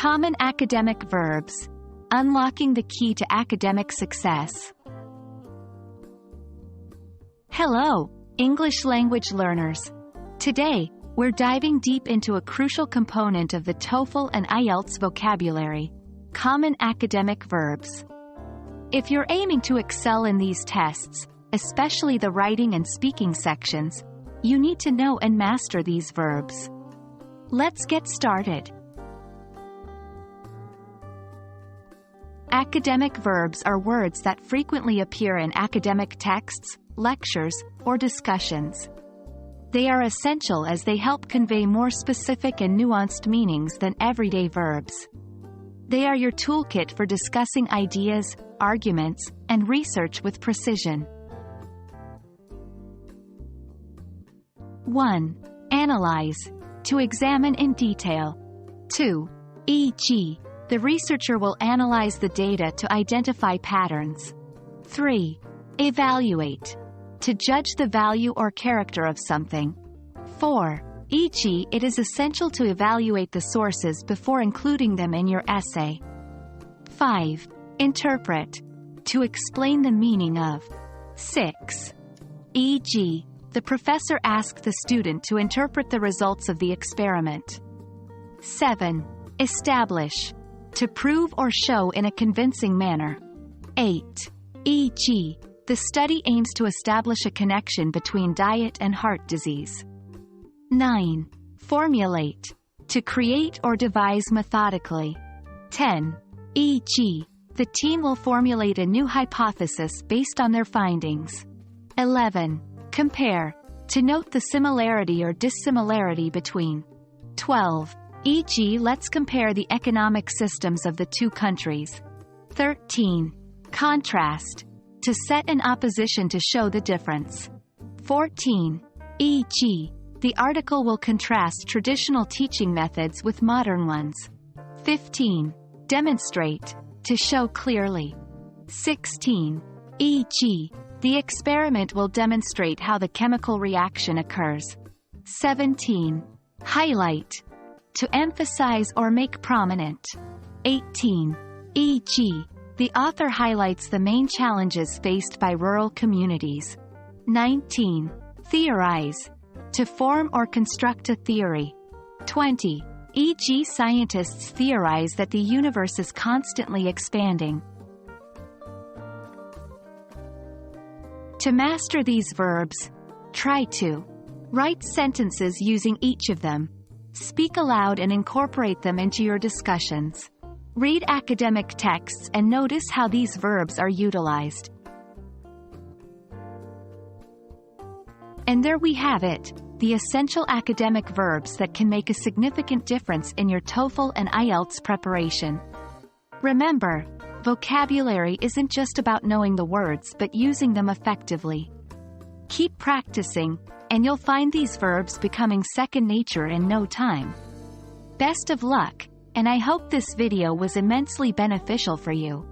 Common Academic Verbs. Unlocking the key to academic success. Hello, English language learners. Today, we're diving deep into a crucial component of the TOEFL and IELTS vocabulary, common academic verbs. If you're aiming to excel in these tests, especially the writing and speaking sections, you need to know and master these verbs. Let's get started. Academic verbs are words that frequently appear in academic texts, lectures, or discussions. They are essential as they help convey more specific and nuanced meanings than everyday verbs. They are your toolkit for discussing ideas, arguments, and research with precision. 1. Analyze. To examine in detail. 2. E.g., the researcher will analyze the data to identify patterns. 3. Evaluate. To judge the value or character of something. 4. E.g., it is essential to evaluate the sources before including them in your essay. 5. Interpret. To explain the meaning of. 6. E.g., the professor asked the student to interpret the results of the experiment. 7. Establish. To prove or show in a convincing manner. 8. E.g., the study aims to establish a connection between diet and heart disease. 9. Formulate. To create or devise methodically. 10. E.g., the team will formulate a new hypothesis based on their findings. 11. Compare. To note the similarity or dissimilarity between. 12. E.g., let's compare the economic systems of the two countries. 13. Contrast. To set an opposition to show the difference. 14. E.g., the article will contrast traditional teaching methods with modern ones. 15. Demonstrate. To show clearly. 16. E.g., the experiment will demonstrate how the chemical reaction occurs. 17. Highlight. To emphasize or make prominent. 18. E.g., the author highlights the main challenges faced by rural communities. 19. Theorize. To form or construct a theory. 20. E.g., scientists theorize that the universe is constantly expanding. To master these verbs, try to write sentences using each of them. Speak aloud and incorporate them into your discussions. Read academic texts and notice how these verbs are utilized. And there we have it, the essential academic verbs that can make a significant difference in your TOEFL and IELTS preparation. Remember, vocabulary isn't just about knowing the words but using them effectively. Keep practicing, and you'll find these verbs becoming second nature in no time. Best of luck, and I hope this video was immensely beneficial for you.